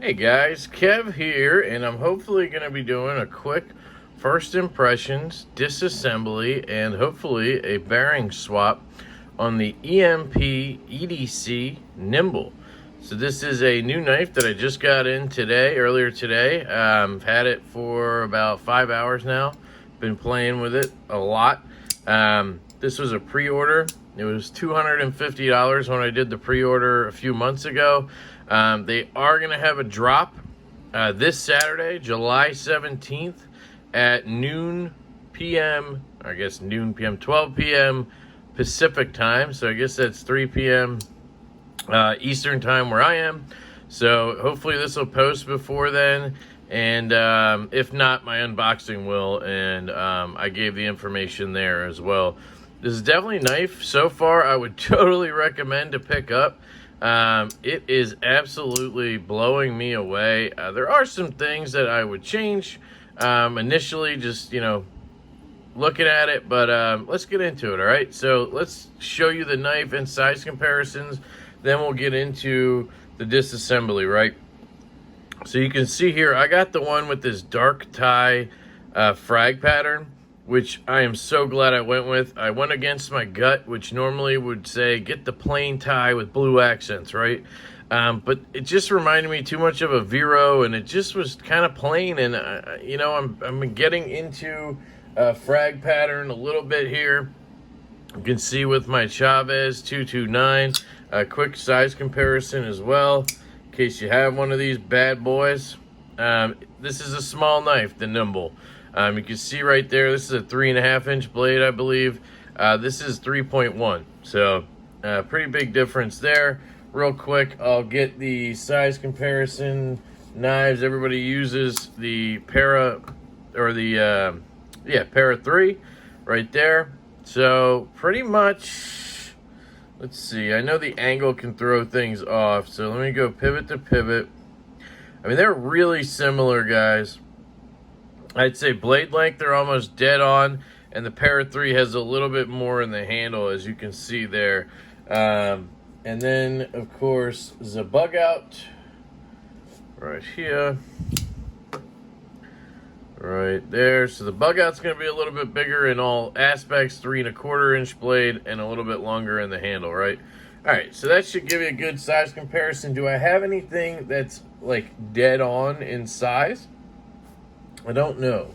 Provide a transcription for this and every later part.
Hey guys, Kev here, and I'm hopefully going to be doing a quick first impressions, disassembly, and hopefully a bearing swap on the EMPEDC Nymble. So this is a new knife that I just got in earlier today. Had it for about 5 hours now. Been playing with it a lot. This was a pre-order. It was $250 when I did the pre-order a few months ago. They are going to have a drop this Saturday, July 17th at noon p.m. I guess noon p.m., 12 p.m. Pacific time. So I guess that's 3 p.m. Eastern time where I am. So hopefully this will post before then. And if not, my unboxing will. And I gave the information there as well. This is definitely a knife. So far, I would totally recommend to pick up. It is absolutely blowing me away. There are some things that I would change initially, just, looking at it. But let's get into it, all right? So let's show you the knife and size comparisons. Then we'll get into the disassembly, right? So you can see here, I got the one with this dark tie frag pattern, which I am so glad I went with. I went against my gut, which normally would say, get the plain tie with blue accents, right? But it just reminded me too much of a Vero, and it just was kind of plain. And, I'm getting into frag pattern a little bit here. You can see with my Chavez 229, a quick size comparison as well, in case you have one of these bad boys. This is a small knife, the Nymble. You can see right there, this is a 3.5-inch blade, I believe. This is 3.1, so pretty big difference there. Real quick, I'll get the size comparison knives. Everybody uses the Para, or the, Para 3 right there. So pretty much, let's see, I know the angle can throw things off, so let me go pivot to pivot. I mean, they're really similar, guys. I'd say blade length, they're almost dead on, and the Para 3 has a little bit more in the handle, as you can see there. And then, of course, the bug out right here. Right there. So the bug out's going to be a little bit bigger in all aspects, 3.25-inch blade, and a little bit longer in the handle, right? All right, so that should give you a good size comparison. Do I have anything that's like dead on in size? I don't know.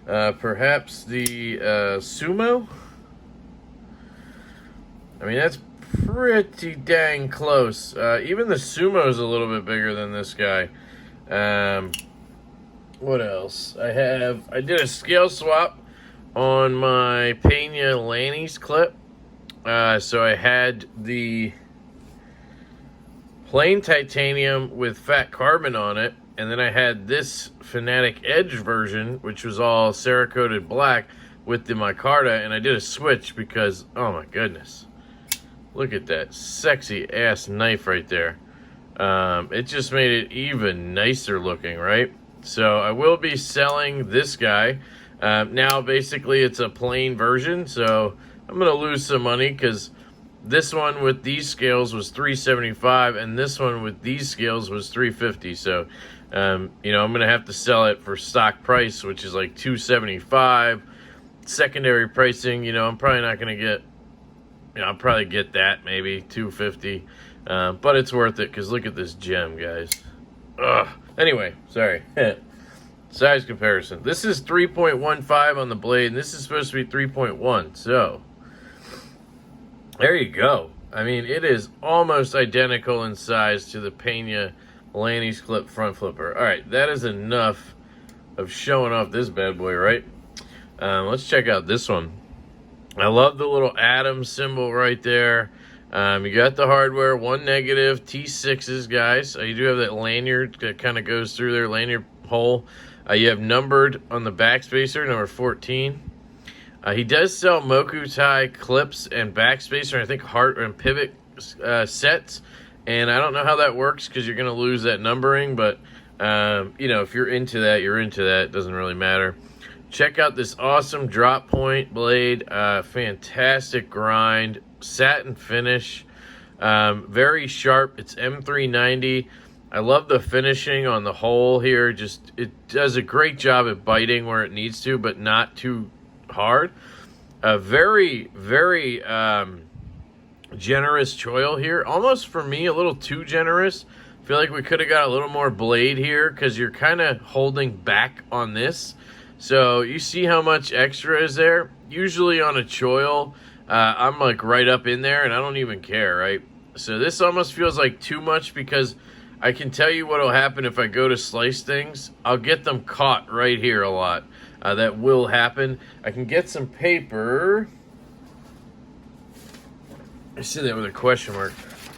Perhaps the Sumo? I mean, that's pretty dang close. Even the Sumo is a little bit bigger than this guy. What else? I did a scale swap on my Pena Lanny's clip. So I had the plain titanium with fat carbon on it, and then I had this Fanatic Edge version, which was all Cerakoted black with the micarta, and I did a switch because, oh my goodness, look at that sexy ass knife right there. It just made it even nicer looking, right? So I will be selling this guy. Now basically it's a plain version, so I'm gonna lose some money because this one with these scales was $375, and this one with these scales was $350. So I'm gonna have to sell it for stock price, which is like $275. Secondary pricing, I'm probably not gonna get, I'll probably get that, maybe $250. But it's worth it because look at this gem, guys. Ugh. Anyway, sorry. Size comparison. This is 3.15 on the blade, and this is supposed to be 3.1. So there you go. I mean, it is almost identical in size to the Pena Lanny's clip front flipper. All right, that is enough of showing off this bad boy, right? Let's check out this one. I love the little atom symbol right there. You got the hardware, 1 negative, T6s, guys. You do have that lanyard that kind of goes through their lanyard hole. You have numbered on the backspacer, number 14. He does sell Mokutai clips and backspacer, I think heart and pivot sets. And I don't know how that works because you're going to lose that numbering. But, if you're into that, you're into that. It doesn't really matter. Check out this awesome drop point blade. Fantastic grind. Satin finish. Very sharp. It's M390. I love the finishing on the hole here. Just, it does a great job at biting where it needs to, but not too hard. A very, very generous choil here. Almost for me, a little too generous. I feel like we could have got a little more blade here because you're kind of holding back on this. So you see how much extra is there? Usually on a choil, I'm like right up in there and I don't even care, right? So this almost feels like too much because I can tell you what will happen if I go to slice things. I'll get them caught right here a lot. That will happen. I can get some paper. I see that with a question mark.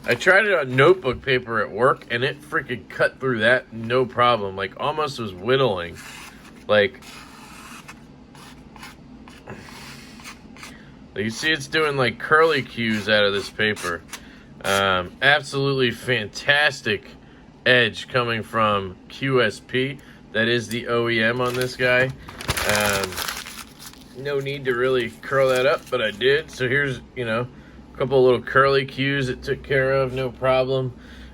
I tried it on notebook paper at work and it freaking cut through that no problem. Like almost was whittling. Like, you see it's doing like curly cues out of this paper. Absolutely fantastic edge coming from QSP. That is the OEM on this guy. No need to really curl that up, but I did. So here's, you know, a couple of little curly cues it took care of, no problem.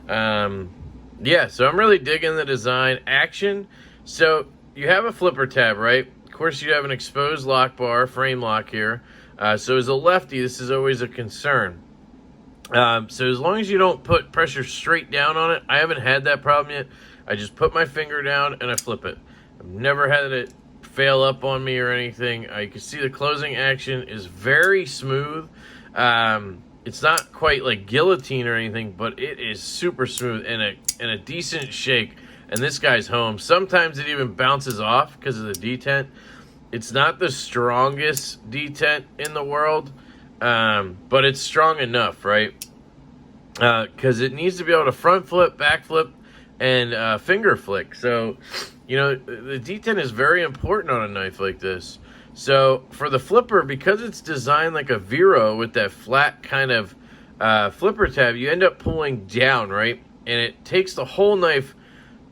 Yeah, so I'm really digging the design. Action. So you have a flipper tab, right? Of course, you have an exposed lock bar, frame lock here. So as a lefty, this is always a concern. So as long as you don't put pressure straight down on it, I haven't had that problem yet. I just put my finger down and I flip it. I've never had it fail up on me or anything. You can see the closing action is very smooth. It's not quite like guillotine or anything, but it is super smooth and a decent shake. And this guy's home. Sometimes it even bounces off because of the detent. It's not the strongest detent in the world, but it's strong enough, right? Because it needs to be able to front flip, back flip, and finger flick. So, you know, the detent is very important on a knife like this. So for the flipper, because it's designed like a Vero with that flat kind of flipper tab, you end up pulling down, right? And it takes the whole knife.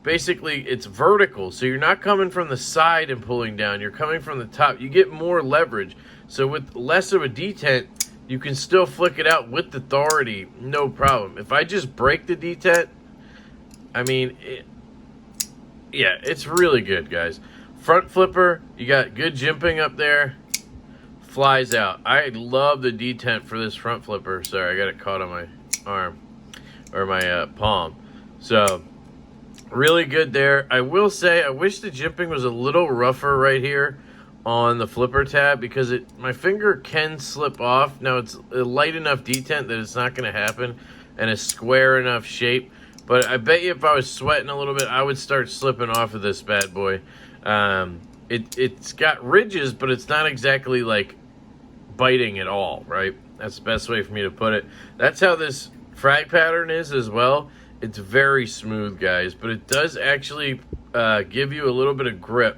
Basically, it's vertical, so you're not coming from the side and pulling down. You're coming from the top. You get more leverage. So with less of a detent, you can still flick it out with authority, no problem. If I just break the detent, I mean, yeah, it's really good, guys. Front flipper, you got good jimping up there. Flies out. I love the detent for this front flipper. Sorry, I got it caught on my arm, or my palm. So really good there. I will say I wish the jimping was a little rougher right here on the flipper tab because my finger can slip off. Now it's a light enough detent that it's not going to happen and a square enough shape. But I bet you if I was sweating a little bit, I would start slipping off of this bad boy. It's got ridges, but it's not exactly like biting at all, right? That's the best way for me to put it. That's how this frag pattern is as well. It's very smooth, guys, but it does actually give you a little bit of grip,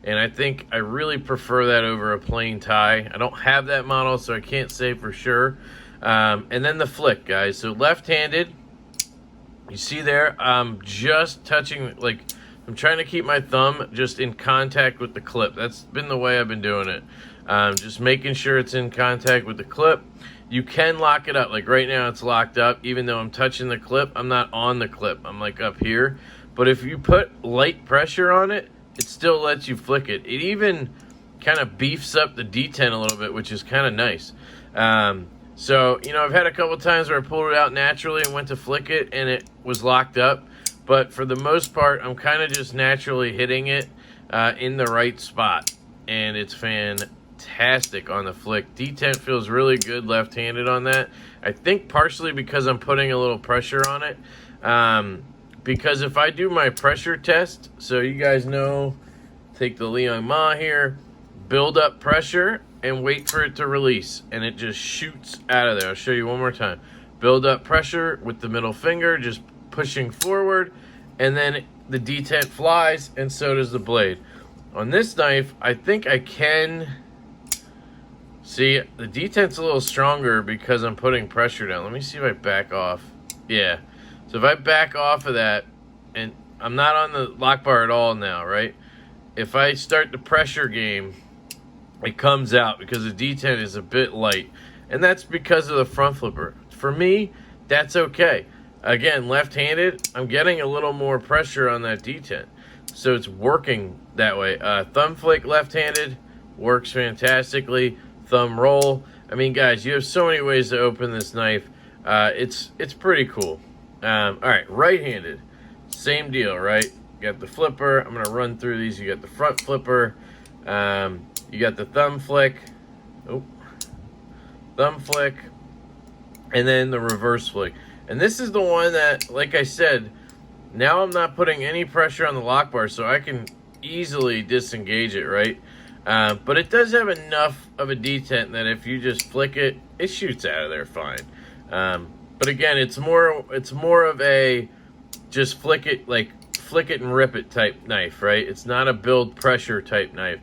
and I think I really prefer that over a plain tie. I don't have that model, so I can't say for sure. And then the flick, guys. So left-handed, you see there, I'm just touching, like, I'm trying to keep my thumb just in contact with the clip. That's been the way I've been doing it. Just making sure it's in contact with the clip. You can lock it up. Like right now it's locked up. Even though I'm touching the clip, I'm not on the clip. I'm like up here. But if you put light pressure on it, it still lets you flick it. It even kind of beefs up the detent a little bit, which is kind of nice. So, you know, I've had a couple times where I pulled it out naturally and went to flick it and it was locked up. But for the most part, I'm kind of just naturally hitting it in the right spot. And it's fantastic on the flick. Detent feels really good left-handed on that. I think partially because I'm putting a little pressure on it. Because if I do my pressure test, so you guys know, take the Liang Ma here, build up pressure and wait for it to release. And it just shoots out of there. I'll show you one more time. Build up pressure with the middle finger, just pushing forward, and then the detent flies, and so does the blade. On this knife, I think I can see the detent's a little stronger because I'm putting pressure down. Let me see if I back off. Yeah. So if I back off of that, and I'm not on the lock bar at all now, right? If I start the pressure game, it comes out because the detent is a bit light. And that's because of the front flipper. For me, that's okay. Again, left-handed, I'm getting a little more pressure on that detent. So it's working that way. Thumb flick left-handed works fantastically. Thumb roll. I mean, guys, you have so many ways to open this knife. It's pretty cool. All right, right-handed. Same deal, right? You got the flipper. I'm going to run through these. You got the front flipper. You got the thumb flick. Oh, thumb flick. And then the reverse flick. And this is the one that, like I said, now I'm not putting any pressure on the lock bar, so I can easily disengage it, right? But it does have enough of a detent that if you just flick it, it shoots out of there fine. But again, it's more of a just flick it and rip it type knife, right? It's not a build pressure type knife.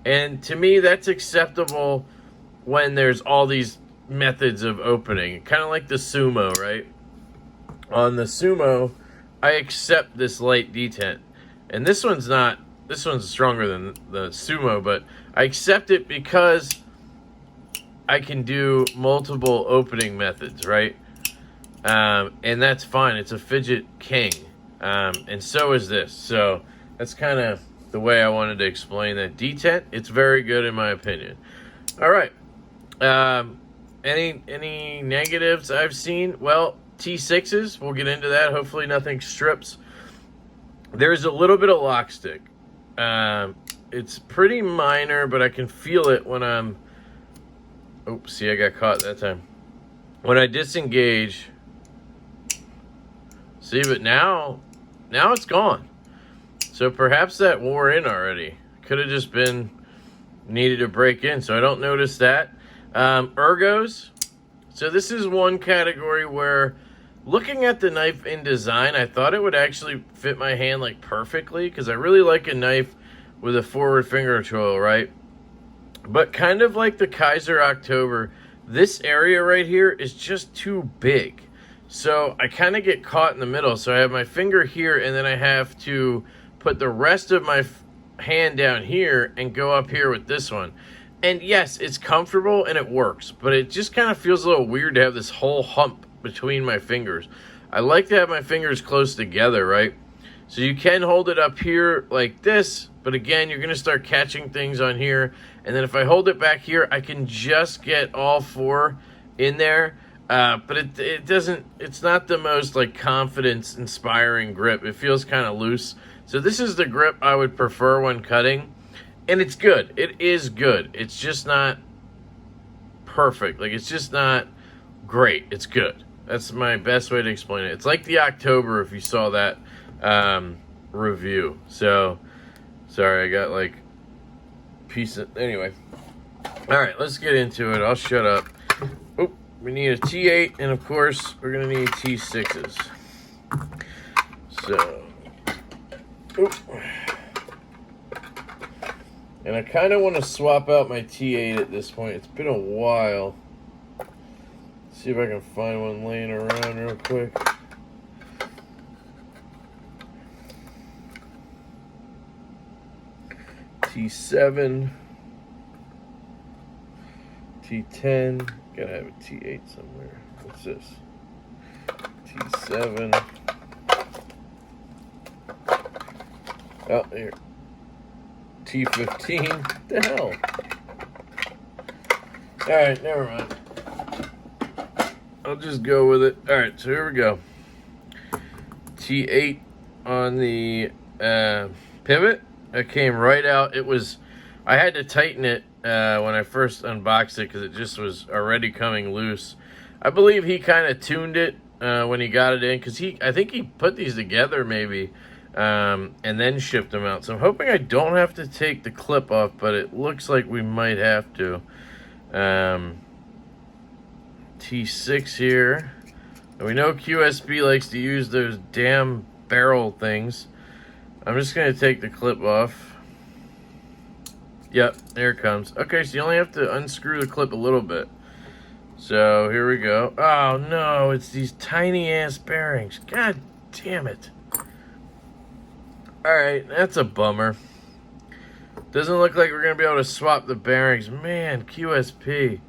And to me, that's acceptable when there's all these methods of opening. Kind of like the Sumo, right? On the Sumo, I accept this light detent. And this one's stronger than the Sumo, but I accept it because I can do multiple opening methods, right? And that's fine. It's a fidget king. And so is this. So that's kind of the way I wanted to explain that detent. It's very good in my opinion. All right. Any negatives I've seen? Well, T6s, we'll get into that. Hopefully nothing strips. There's a little bit of lock stick. It's pretty minor, but I can feel it when I'm... Oops, see, I got caught that time. When I disengage... See, but now it's gone. So perhaps that wore in already. Could have just been needed to break in, so I don't notice that. Ergos. So this is one category where, looking at the knife in design, I thought it would actually fit my hand like perfectly, because I really like a knife with a forward finger choil, right? But kind of like the Kaiser October, this area right here is just too big. So I kind of get caught in the middle. So I have my finger here, and then I have to put the rest of my hand down here and go up here with this one. And yes, it's comfortable and it works, but it just kind of feels a little weird to have this whole hump between my fingers. I like to have my fingers close together, right? So you can hold it up here like this, but again, you're going to start catching things on here. And then if I hold it back here, I can just get all four in there. But it's not the most like confidence inspiring grip. It feels kind of loose. So this is the grip I would prefer when cutting. And it's good. It is good. It's just not perfect. Like, it's just not great. It's good. That's my best way to explain it. It's like the October, if you saw that review. So, sorry, I got like piece of... Anyway. All right, let's get into it. I'll shut up. Oh, we need a T8, and of course, we're going to need T6s. So, oop. And I kind of want to swap out my T8 at this point. It's been a while. See if I can find one laying around real quick. T7. T10. Gotta have a T8 somewhere. What's this? T7. Oh, here. T15. What the hell? Alright, never mind. I'll just go with it. Alright, so here we go. T8 on the pivot. It came right out. I had to tighten it when I first unboxed it because it just was already coming loose. I believe he kind of tuned it when he got it in, because I think he put these together maybe. And then shipped them out. So I'm hoping I don't have to take the clip off, but it looks like we might have to. T6 here. And we know QSB likes to use those damn barrel things. I'm just going to take the clip off. Yep, there it comes. Okay, so you only have to unscrew the clip a little bit. So here we go. Oh no, it's these tiny ass bearings. God damn it. Alright, that's a bummer. Doesn't look like we're going to be able to swap the bearings. Man, QSP.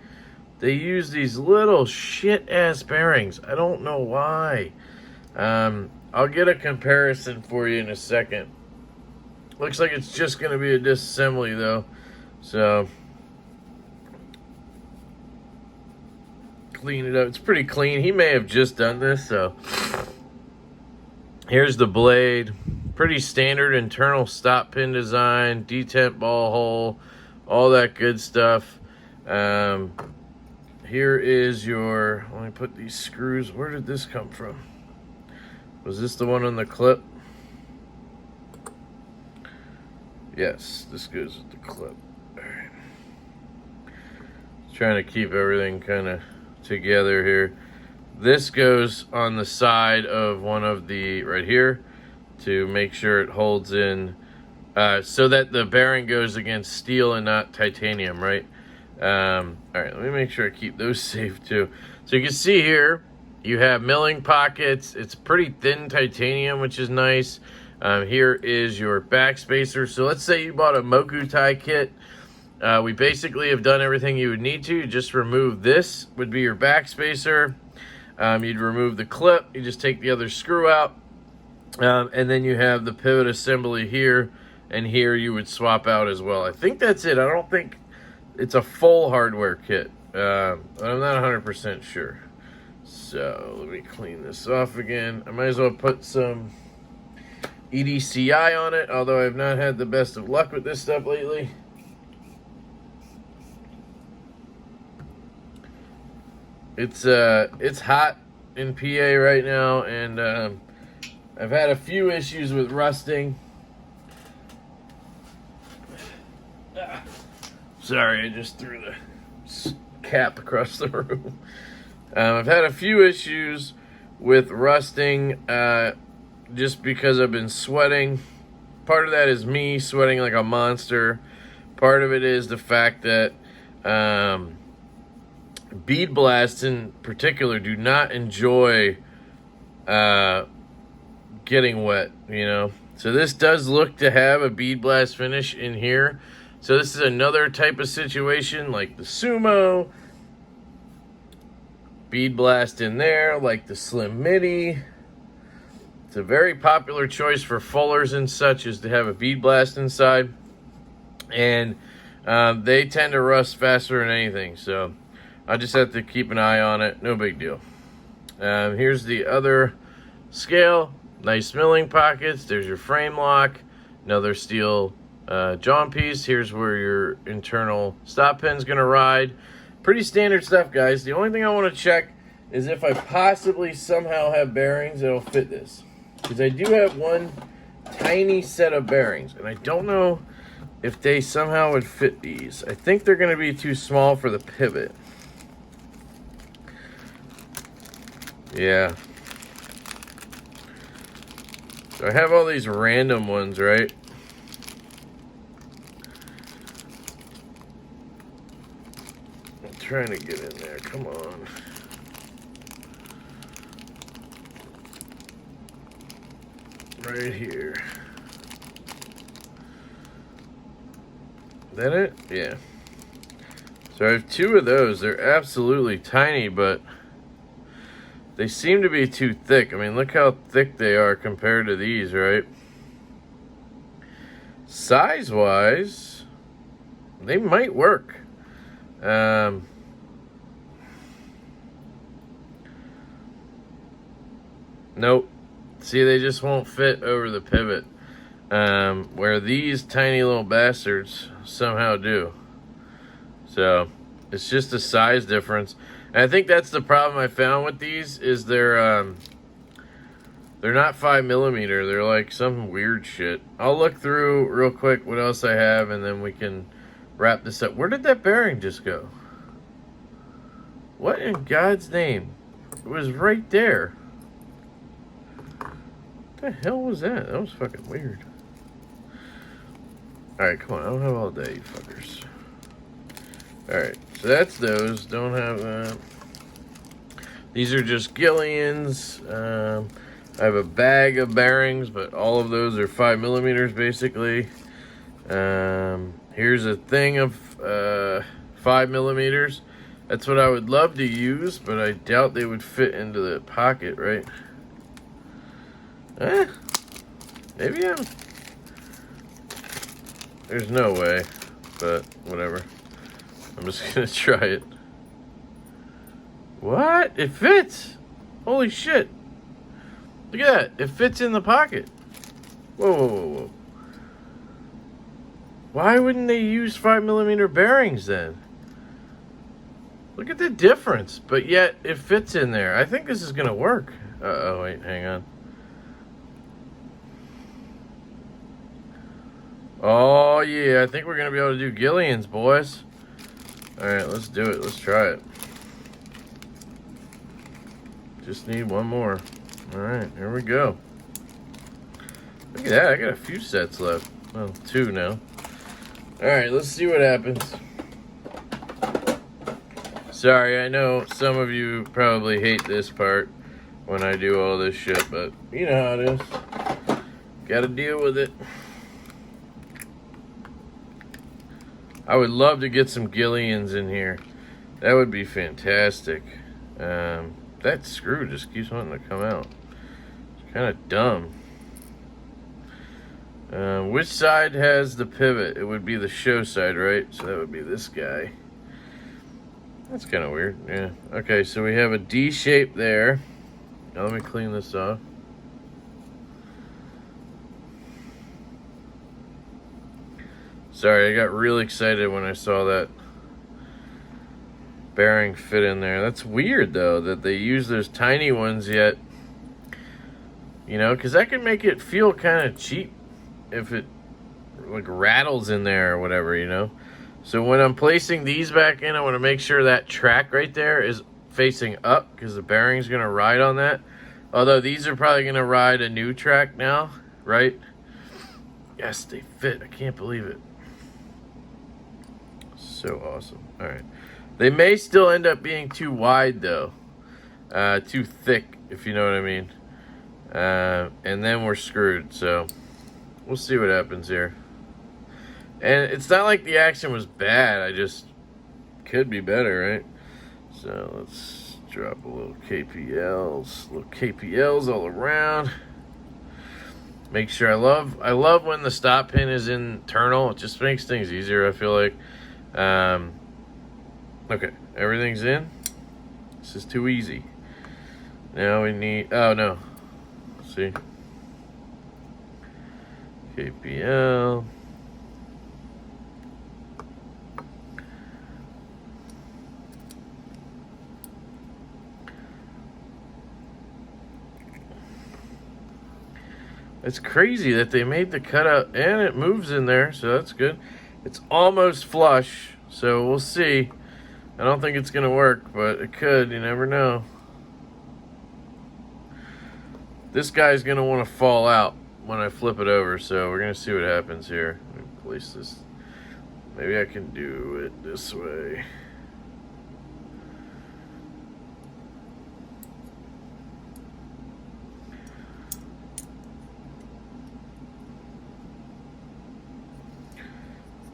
They use these little shit-ass bearings. I don't know why. I'll get a comparison for you in a second. Looks like it's just going to be a disassembly though. So clean it up. It's pretty clean. He may have just done this. So here's the blade. Pretty standard internal stop pin design, detent ball hole, all that good stuff. Here is your, let me put these screws. Where did this come from? Was this the one on the clip? Yes, this goes with the clip. All right. Trying to keep everything kind of together here. This goes on the side of one of the, right here, to make sure it holds in, so that the bearing goes against steel and not titanium, right? All right, let me make sure I keep those safe too. So you can see here, you have milling pockets. It's pretty thin titanium, which is nice. Here is your back spacer. So let's say you bought a Mokutai kit. We basically have done everything you would need to. Just remove this, would be your back spacer. You'd remove the clip. You just take the other screw out. And then you have the pivot assembly here. And here you would swap out as well. I think that's it. I don't think it's a full hardware kit. But I'm not 100% sure. So let me clean this off again. I might as well put some EDCI on it, although I've not had the best of luck with this stuff lately. It's hot in PA right now, and I've had a few issues with rusting. Sorry, I just threw the cap across the room. I've had a few issues with rusting just because I've been sweating. Part of that is me sweating like a monster. Part of it is the fact that bead blasts in particular do not enjoy getting wet, you know. So this does look to have a bead blast finish in here. So this is another type of situation like the Sumo. Bead blast in there, like the Slim Midi. It's a very popular choice for fullers and such, is to have a bead blast inside. And they tend to rust faster than anything, so I just have to keep an eye on it. No big deal. Here's the other scale. Nice milling pockets. There's your frame lock. Another steel jaw piece. Here's where your internal stop pin's going to ride. Pretty standard stuff, guys. The only thing I want to check is if I possibly somehow have bearings that'll fit this. Because I do have one tiny set of bearings, and I don't know if they somehow would fit these. I think they're going to be too small for the pivot. Yeah. So I have all these random ones, right? Trying to get in there. Come on. Right here. Is that it? Yeah. So I have two of those. They're absolutely tiny, but they seem to be too thick. I mean, look how thick they are compared to these, right? Size-wise, they might work. Nope. See, they just won't fit over the pivot. Where these tiny little bastards somehow do. So, it's just a size difference. And I think that's the problem I found with these, is they're not 5mm. They're like some weird shit. I'll look through real quick what else I have, and then we can wrap this up. Where did that bearing just go? What in God's name? It was right there. What the hell was that? That was fucking weird. Alright, come on. I don't have all day, you fuckers. Alright, so that's those. Don't have that. These are just Gillians. I have a bag of bearings, but all of those are 5mm basically. Here's a thing of 5mm. That's what I would love to use, but I doubt they would fit into the pocket, right? Maybe I'm... There's no way, but whatever. I'm just gonna try it. What? It fits! Holy shit. Look at that. It fits in the pocket. Whoa, whoa, whoa, whoa. Why wouldn't they use 5mm bearings then? Look at the difference, but yet it fits in there. I think this is gonna work. Uh-oh, wait, hang on. Oh, yeah, I think we're gonna be able to do Gillians, boys. All right, let's do it. Let's try it. Just need one more. All right, here we go. Look at that, I got a few sets left. Well, 2 now. All right, let's see what happens. Sorry, I know some of you probably hate this part when I do all this shit, but you know how it is. Gotta deal with it. I would love to get some Gillians in here. That would be fantastic. That screw just keeps wanting to come out. It's kind of dumb. Which side has the pivot? It would be the show side, right? So that would be this guy. That's kind of weird. Yeah. Okay, so we have a D shape there. Now let me clean this off. Sorry, I got really excited when I saw that bearing fit in there. That's weird, though, that they use those tiny ones yet. You know, because that can make it feel kind of cheap if it, like, rattles in there or whatever, you know. So when I'm placing these back in, I want to make sure that track right there is facing up because the bearing's going to ride on that. Although these are probably going to ride a new track now, right? Yes, they fit. I can't believe it. So awesome. All right. They may still end up being too wide, though. Too thick, if you know what I mean. And then we're screwed. So we'll see what happens here. And it's not like the action was bad. I just could be better, right? So let's drop a little KPLs. Little KPLs all around. Make sure I love when the stop pin is internal. It just makes things easier, I feel like. Okay, everything's in. This is too easy. Now we need, oh no. Let's see. KPL. It's crazy that they made the cutout and it moves in there, so that's good. It's almost flush, so we'll see. I don't think it's gonna work, but it could, you never know. This guy's gonna wanna fall out when I flip it over, so we're gonna see what happens here. Let me place this. Maybe I can do it this way.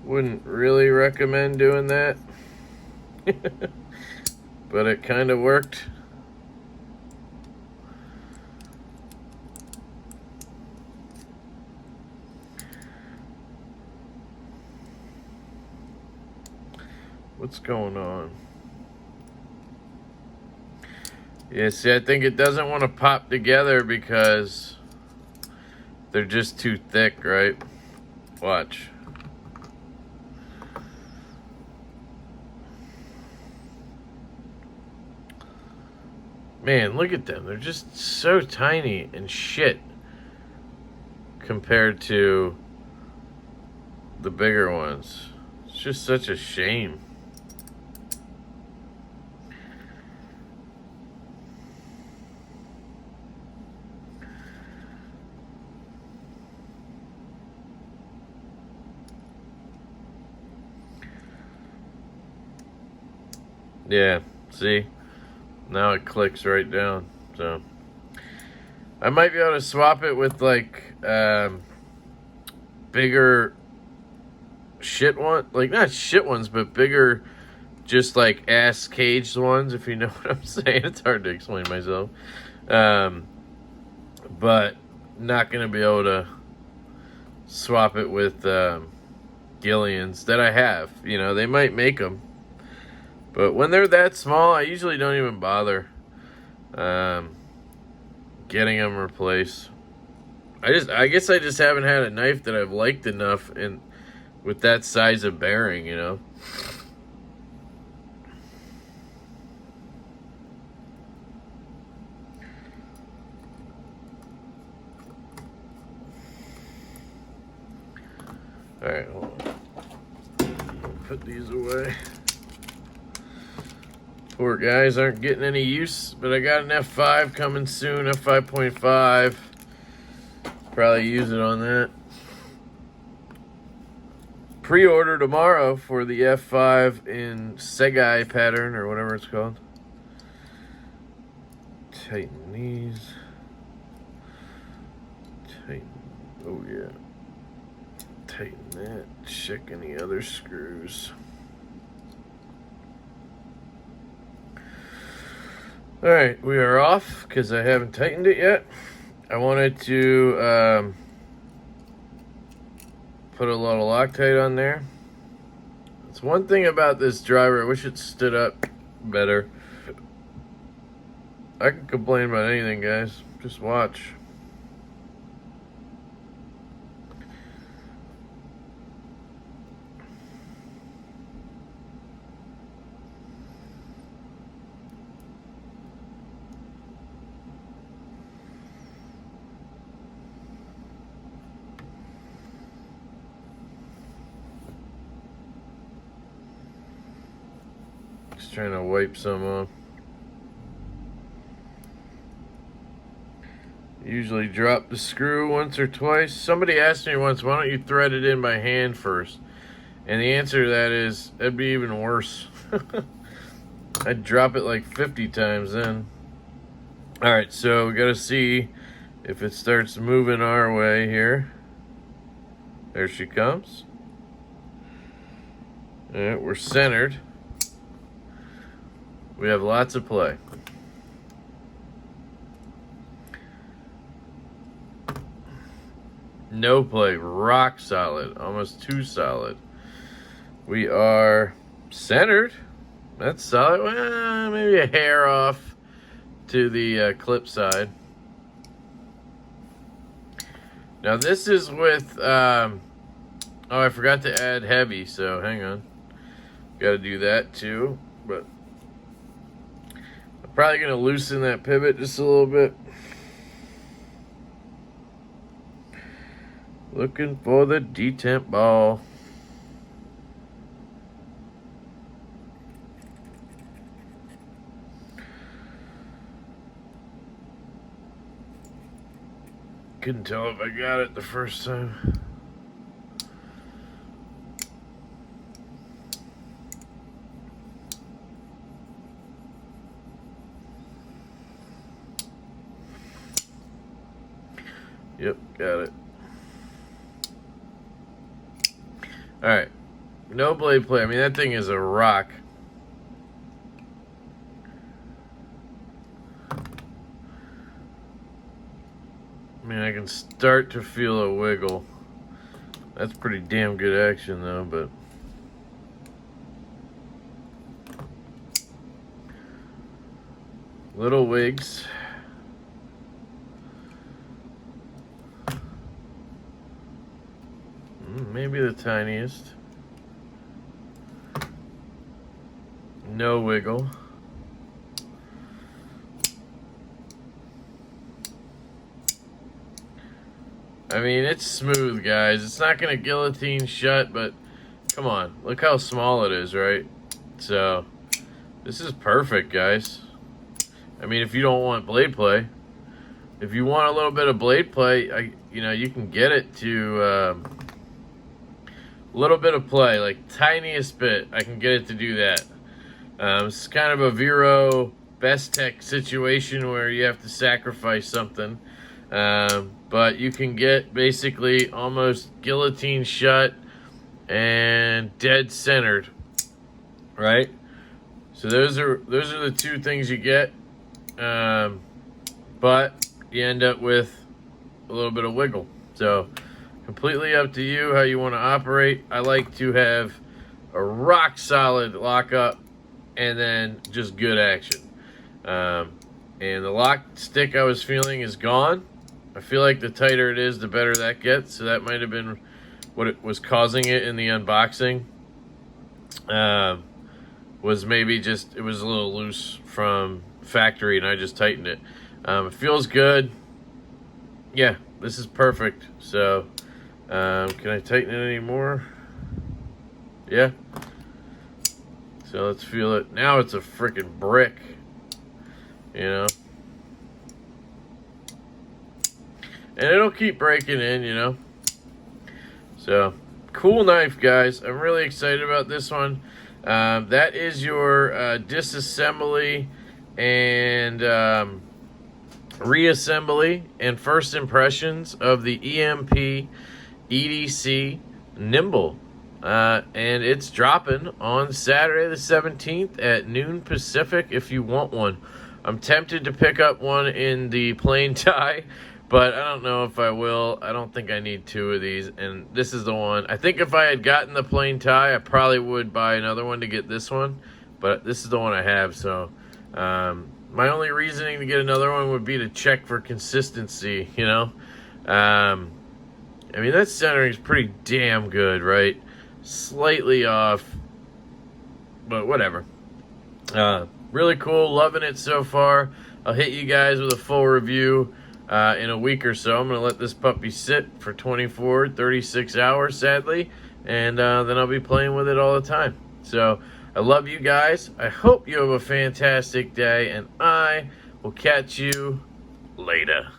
Wouldn't really recommend doing that. But it kind of worked. What's going on? Yeah, see, I think it doesn't want to pop together because they're just too thick, right? Watch. Man, look at them. They're just so tiny and shit compared to the bigger ones. It's just such a shame. Yeah, see? Now it clicks right down. So I might be able to swap it with like bigger shit one, like not shit ones, but bigger, just like ass caged ones, if you know what I'm saying. It's hard to explain myself. But not going to be able to swap it with Gillians that I have. You know, they might make them, but when they're that small, I usually don't even bother getting them replaced. I guess I just haven't had a knife that I've liked enough and with that size of bearing, you know. All right, hold on. Put these away. Poor guys aren't getting any use, but I got an F5 coming soon, F5.5. Probably use it on that. Pre-order tomorrow for the F5 in Segai pattern or whatever it's called. Tighten these. Tighten. Oh yeah. Tighten that. Check any other screws. All right, we are off because I haven't tightened it yet. I wanted to put a little Loctite on there. It's one thing about this driver. I wish it stood up better. I can complain about anything, guys. Just watch. Just trying to wipe some off. Usually drop the screw once or twice. Somebody asked me once, why don't you thread it in by hand first? And the answer to that is, that'd be even worse. I'd drop it like 50 times then. All right, so we gotta see if it starts moving our way here. There she comes. All right, we're centered. We have lots of play. No play, rock solid, almost too solid. We are centered. That's solid. Well, maybe a hair off to the clip side. Now this is with, oh, I forgot to add heavy, so hang on. Got to do that too, but I'm probably going to loosen that pivot just a little bit. Looking for the detemp ball. Couldn't tell if I got it the first time. Yep, got it. All right, no blade play. I mean, that thing is a rock. I mean, I can start to feel a wiggle. That's pretty damn good action, though, but little wigs. Maybe the tiniest. No wiggle. I mean, it's smooth, guys. It's not going to guillotine shut, but come on. Look how small it is, right? So, this is perfect, guys. I mean, if you don't want blade play, if you want a little bit of blade play, you know, you can get it to a little bit of play, like tiniest bit. I can get it to do that. It's kind of a Vero Best Tech situation where you have to sacrifice something. But you can get basically almost guillotine shut and dead centered, right? So those are the two things you get. But you end up with a little bit of wiggle. So completely up to you how you want to operate. I like to have a rock solid lockup and then just good action. And the lock stick I was feeling is gone. I feel like the tighter it is, the better that gets. So that might have been what it was causing it in the unboxing. Was maybe just, it was a little loose from factory and I just tightened it. It feels good. Yeah, this is perfect. So, can I tighten it anymore? Yeah. So let's feel it. Now it's a freaking brick, you know. And it'll keep breaking in, you know. So, cool knife, guys. I'm really excited about this one. That is your disassembly and reassembly and first impressions of the EMPEDC Nymble. And it's dropping on Saturday the 17th at noon Pacific if you want one. I'm tempted to pick up one in the plain tie, but I don't know if I will. I don't think I need two of these, and this is the one. I think if I had gotten the plain tie, I probably would buy another one to get this one, but this is the one I have, so my only reasoning to get another one would be to check for consistency, you know? I mean, that centering is pretty damn good, right? Slightly off, but whatever. Really cool, loving it so far. I'll hit you guys with a full review in a week or so. I'm going to let this puppy sit for 24, 36 hours, sadly, and then I'll be playing with it all the time. So, I love you guys. I hope you have a fantastic day, and I will catch you later.